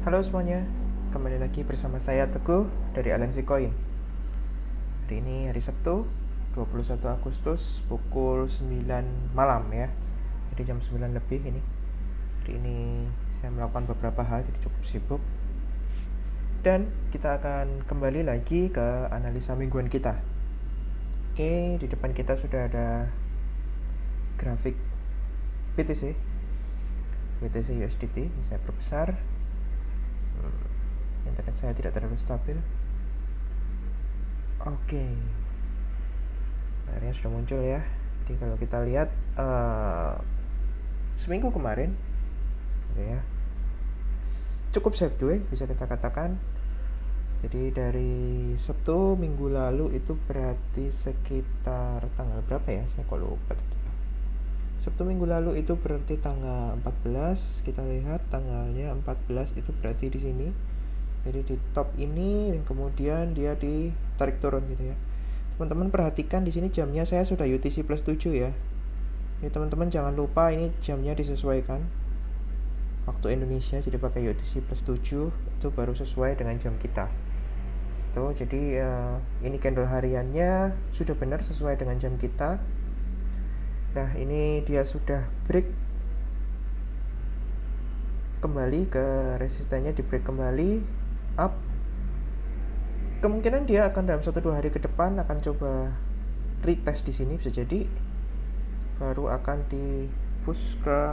Halo semuanya, kembali lagi bersama saya Teguh dari Alensi Coin. Hari ini hari Sabtu, 21 Agustus pukul 9 malam ya. Jadi jam 9 lebih ini. Hari ini saya melakukan beberapa hal jadi cukup sibuk. Dan kita akan kembali lagi ke analisa mingguan kita. Oke, di depan kita sudah ada grafik BTC USDT. Ini saya perbesar. Internet saya tidak terlalu stabil. Oke, akhirnya sudah muncul ya. Jadi kalau kita lihat seminggu kemarin gitu ya, cukup sideways bisa kita katakan. Jadi dari Sabtu minggu lalu itu berarti sekitar tanggal berapa ya, saya kok lupa. Sabtu minggu lalu itu berarti tanggal 14. Kita lihat tanggalnya 14 itu berarti di sini. Jadi di top ini dan kemudian dia ditarik turun gitu ya. Teman-teman perhatikan di sini jamnya saya sudah UTC plus 7 ya. Ini teman-teman jangan lupa ini jamnya disesuaikan waktu Indonesia, jadi pakai UTC plus 7 itu baru sesuai dengan jam kita. Tuh, jadi ini candle hariannya sudah benar sesuai dengan jam kita. Nah, ini dia sudah break kembali ke resistennya, di break kembali up. Kemungkinan dia akan dalam 1-2 hari ke depan akan coba retest di sini, bisa jadi baru akan di push ke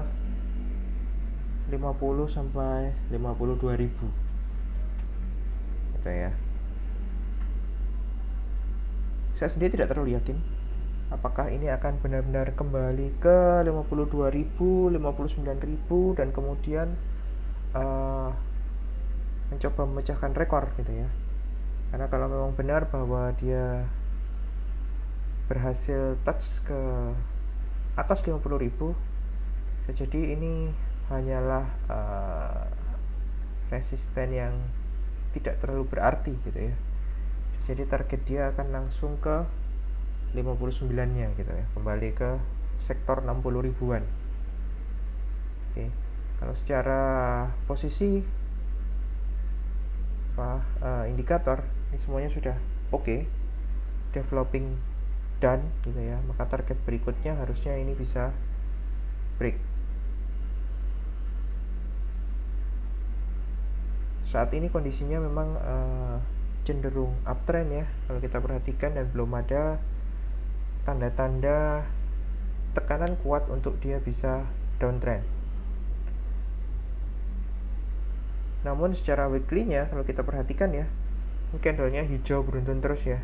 50 sampai 52.000 gitu ya. Saya sendiri tidak terlalu yakin apakah ini akan benar-benar kembali ke 52.000, 59.000 dan kemudian mencoba memecahkan rekor gitu ya. Karena kalau memang benar bahwa dia berhasil touch ke atas 50.000, jadi ini hanyalah resisten yang tidak terlalu berarti gitu ya. Jadi target dia akan langsung ke 59-nya gitu ya, kembali ke sektor 60 ribuan. Oke. Kalau secara posisi indikator ini semuanya sudah oke. Developing done gitu ya, maka target berikutnya harusnya ini bisa break. Saat ini kondisinya memang cenderung uptrend ya kalau kita perhatikan, dan belum ada tanda-tanda tekanan kuat untuk dia bisa downtrend. Namun secara weekly-nya kalau kita perhatikan ya, candle-nya hijau beruntun terus ya.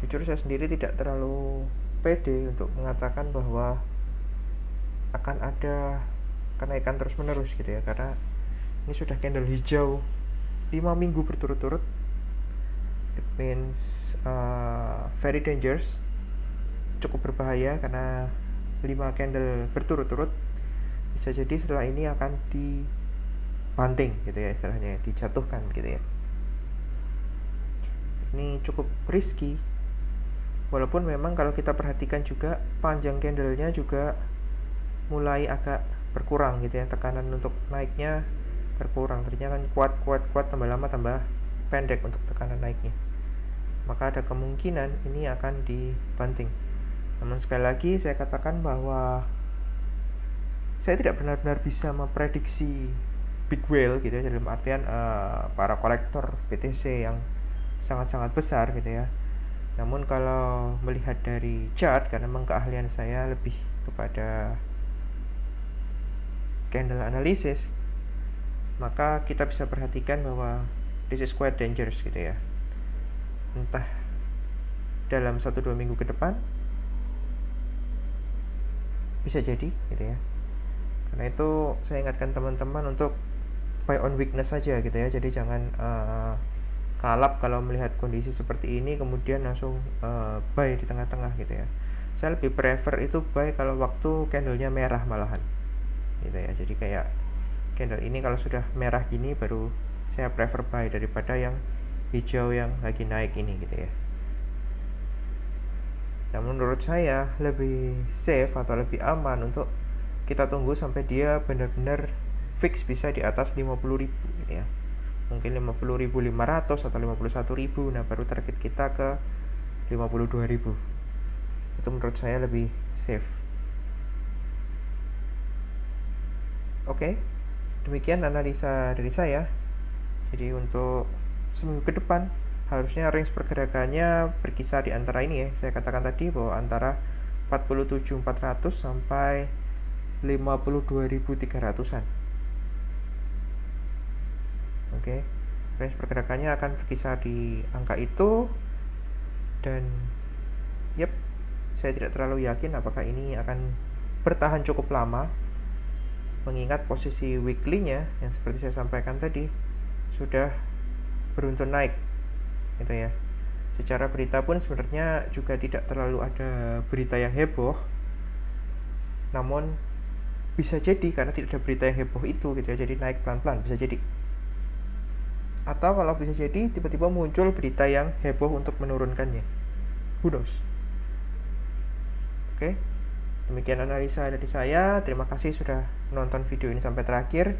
Jujur saya sendiri tidak terlalu pede untuk mengatakan bahwa akan ada kenaikan terus menerus gitu ya, karena ini sudah candle hijau 5 minggu berturut-turut. It means very dangerous, cukup berbahaya, karena 5 candle berturut-turut bisa jadi setelah ini akan dibanting gitu ya, istilahnya dijatuhkan gitu ya. Ini cukup risky, walaupun memang kalau kita perhatikan juga panjang candlenya juga mulai agak berkurang gitu ya, tekanan untuk naiknya berkurang. Ternyata kan kuat, tambah lama tambah pendek untuk tekanan naiknya, maka ada kemungkinan ini akan dibanting. Namun sekali lagi saya katakan bahwa saya tidak benar-benar bisa memprediksi big whale gitu ya, dalam artian para kolektor BTC yang sangat-sangat besar gitu ya. Namun kalau melihat dari chart, karena memang keahlian saya lebih kepada candle analysis, maka kita bisa perhatikan bahwa this is quite dangerous gitu ya. Entah dalam 1-2 minggu ke depan bisa jadi gitu ya. Karena itu saya ingatkan teman-teman untuk buy on weakness saja gitu ya. Jadi jangan kalap kalau melihat kondisi seperti ini kemudian langsung buy di tengah-tengah gitu ya. Saya lebih prefer itu buy kalau waktu candlenya merah malahan gitu ya. Jadi kayak candle ini kalau sudah merah gini baru saya prefer buy daripada yang hijau yang lagi naik ini gitu ya. Nah, menurut saya lebih safe atau lebih aman untuk kita tunggu sampai dia benar-benar fix bisa di atas 50.000 gitu ya, mungkin 50.500 atau 51.000. Nah baru target kita ke 52.000. Itu menurut saya lebih safe. Oke, demikian analisa dari saya. Jadi untuk seminggu ke depan harusnya range pergerakannya berkisar di antara ini ya. Saya katakan tadi bahwa antara 47.400 sampai 52.300-an. Oke, range pergerakannya akan berkisar di angka itu. Dan saya tidak terlalu yakin apakah ini akan bertahan cukup lama, mengingat posisi weekly-nya yang seperti saya sampaikan tadi sudah beruntun naik gitu ya. Secara berita pun sebenarnya juga tidak terlalu ada berita yang heboh, namun bisa jadi karena tidak ada berita yang heboh itu gitu ya, jadi naik pelan-pelan, bisa jadi. Atau kalau bisa jadi tiba-tiba muncul berita yang heboh untuk menurunkannya, who knows. Oke, demikian analisa dari saya. Terima kasih sudah menonton video ini sampai terakhir.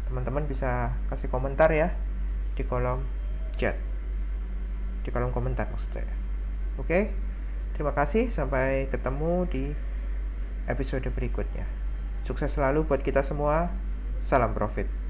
Teman-teman bisa kasih komentar ya di kolom chat, di kolom komentar maksud saya. Oke, terima kasih. Sampai ketemu di episode berikutnya. Sukses selalu buat kita semua. Salam profit.